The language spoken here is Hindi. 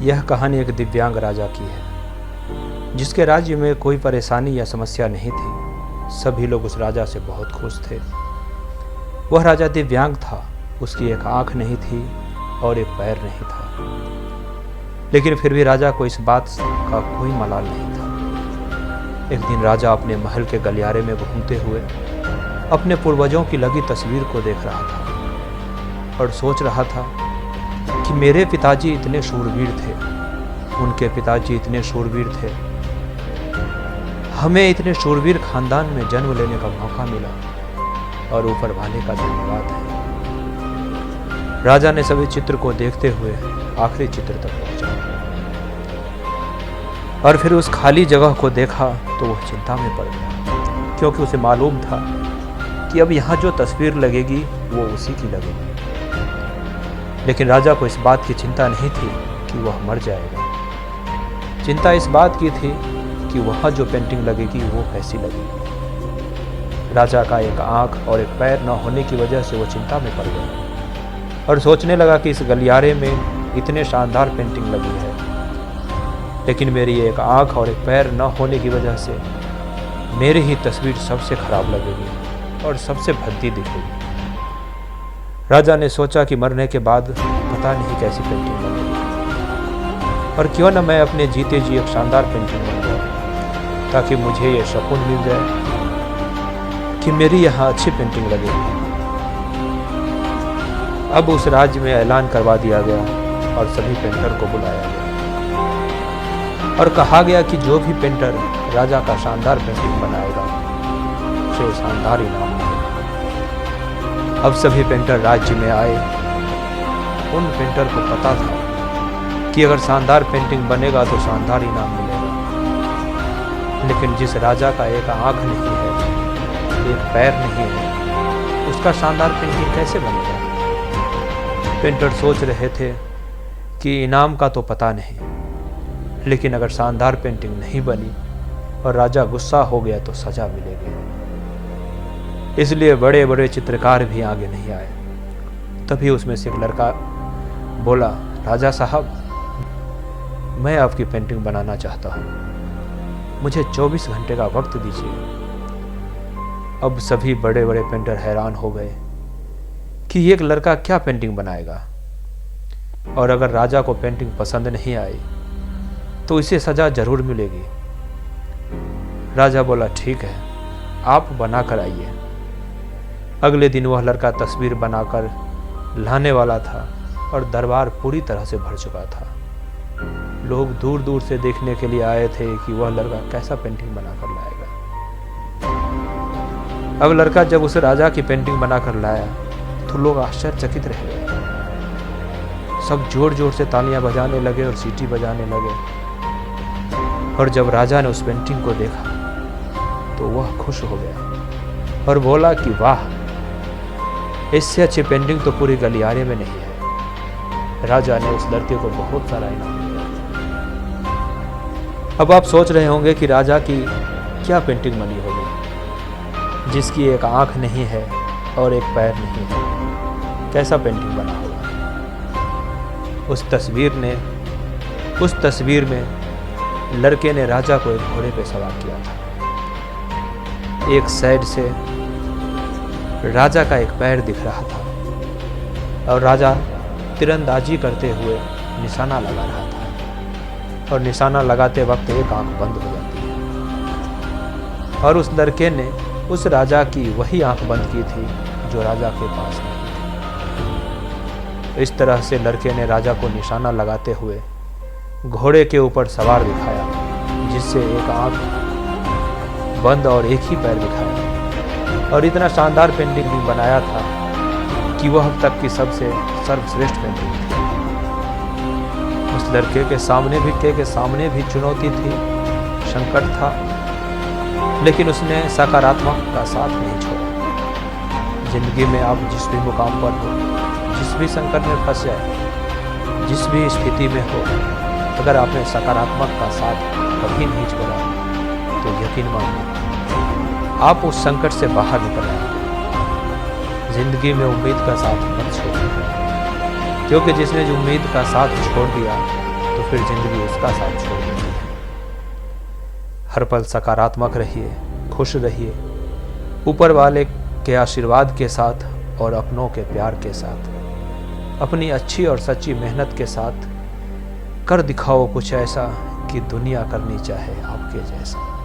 यह कहानी एक दिव्यांग राजा की है जिसके राज्य में कोई परेशानी या समस्या नहीं थी। सभी लोग उस राजा से बहुत खुश थे। वह राजा दिव्यांग था, उसकी एक आंख नहीं थी और एक पैर नहीं था, लेकिन फिर भी राजा को इस बात का कोई मलाल नहीं था। एक दिन राजा अपने महल के गलियारे में घूमते हुए अपने पूर्वजों की लगी तस्वीर को देख रहा था और सोच रहा था कि मेरे पिताजी इतने शूरवीर थे, उनके पिताजी इतने शूरवीर थे, हमें इतने शूरवीर खानदान में जन्म लेने का मौका मिला और ऊपर वाले का धन्यवाद है। राजा ने सभी चित्र को देखते हुए आखिरी चित्र तक पहुंचा और फिर उस खाली जगह को देखा तो वह चिंता में पड़ गया, क्योंकि उसे मालूम था कि अब यहाँ जो तस्वीर लगेगी वो उसी की लगेगी। लेकिन राजा को इस बात की चिंता नहीं थी कि वह मर जाएगा। चिंता इस बात की थी कि वहाँ जो पेंटिंग लगेगी वो कैसी लगेगी। राजा का एक आंख और एक पैर न होने की वजह से वो चिंता में पड़ गया और सोचने लगा कि इस गलियारे में इतने शानदार पेंटिंग लगी है, लेकिन मेरी एक आंख और एक पैर न होने की वजह से मेरी ही तस्वीर सबसे खराब लगेगी और सबसे भद्दी दिखेगी। राजा ने सोचा कि मरने के बाद पता नहीं कैसी पेंटिंग बनेगी, और क्यों न मैं अपने जीते जी एक शानदार पेंटिंग बन जाऊं, ताकि मुझे ये सुकून मिल जाए कि मेरी यहाँ अच्छी पेंटिंग लगेगी। अब उस राज्य में ऐलान करवा दिया गया और सभी पेंटर को बुलाया गया और कहा गया कि जो भी पेंटर राजा का शानदार पेंटिंग बनाएगा उसे शानदार इनाम मिलेगा। अब सभी पेंटर राज्य में आए। उन पेंटर को पता था कि अगर शानदार पेंटिंग बनेगा तो शानदार इनाम मिलेगा, लेकिन जिस राजा का एक आंख नहीं है, एक पैर नहीं है, उसका शानदार पेंटिंग कैसे बनेगा। पेंटर सोच रहे थे कि इनाम का तो पता नहीं, लेकिन अगर शानदार पेंटिंग नहीं बनी और राजा गुस्सा हो गया तो सजा मिलेगी। इसलिए बड़े बड़े चित्रकार भी आगे नहीं आए। तभी उसमें से एक लड़का बोला, राजा साहब, मैं आपकी पेंटिंग बनाना चाहता हूँ, मुझे 24 घंटे का वक्त दीजिए। अब सभी बड़े बड़े पेंटर हैरान हो गए कि एक लड़का क्या पेंटिंग बनाएगा, और अगर राजा को पेंटिंग पसंद नहीं आई तो इसे सजा जरूर मिलेगी। राजा बोला, ठीक है, आप बना कर आइए। अगले दिन वह लड़का तस्वीर बनाकर लाने वाला था और दरबार पूरी तरह से भर चुका था। लोग दूर दूर से देखने के लिए आए थे कि वह लड़का कैसा पेंटिंग बनाकर लाएगा। अब लड़का जब उस राजा की पेंटिंग बनाकर लाया तो लोग आश्चर्यचकित रह गए। सब जोर जोर से तालियां बजाने लगे और सीटी बजाने लगे, और जब राजा ने उस पेंटिंग को देखा तो वह खुश हो गया और बोला कि वाह, इससे अच्छी पेंटिंग तो पूरी गलियारे में नहीं है। राजा ने उस लड़के को बहुत सारा इनाम दिया। अब आप सोच रहे होंगे कि राजा की क्या पेंटिंग बनी होगी, जिसकी एक आंख नहीं है और एक पैर नहीं है, कैसा पेंटिंग बना होगा। उस तस्वीर में लड़के ने राजा को एक घोड़े पे सवार किया था। एक साइड से राजा का एक पैर दिख रहा था और राजा तीरंदाजी करते हुए निशाना लगा रहा था, और निशाना लगाते वक्त एक आंख बंद हो जाती है, और उस लड़के ने उस राजा की वही आंख बंद की थी जो राजा के पास नहीं थी। इस तरह से लड़के ने राजा को निशाना लगाते हुए घोड़े के ऊपर सवार दिखाया, जिससे एक आंख बंद और एक ही पैर दिखाया, और इतना शानदार पेंटिंग भी बनाया था कि वह अब तक की सबसे सर्वश्रेष्ठ पेंटिंग थी। उस लड़के के सामने भी चुनौती थी, संकट था, लेकिन उसने सकारात्मक का साथ नहीं छोड़ा। जिंदगी में आप जिस भी मुकाम पर हो, जिस भी संकट में फंस जाए, जिस भी स्थिति में हो, अगर आपने सकारात्मक का साथ कभी नहीं छोड़ा तो यकीन मानिए आप उस संकट से बाहर निकल आएंगे। जिंदगी में उम्मीद का साथ मत छोड़िए, क्योंकि जिसने जो उम्मीद का साथ छोड़ दिया तो फिर जिंदगी उसका साथ छोड़ देती है। हर पल सकारात्मक रहिए, खुश रहिए, ऊपर वाले के आशीर्वाद के साथ और अपनों के प्यार के साथ, अपनी अच्छी और सच्ची मेहनत के साथ कर दिखाओ कुछ ऐसा कि दुनिया करनी चाहे आपके जैसा।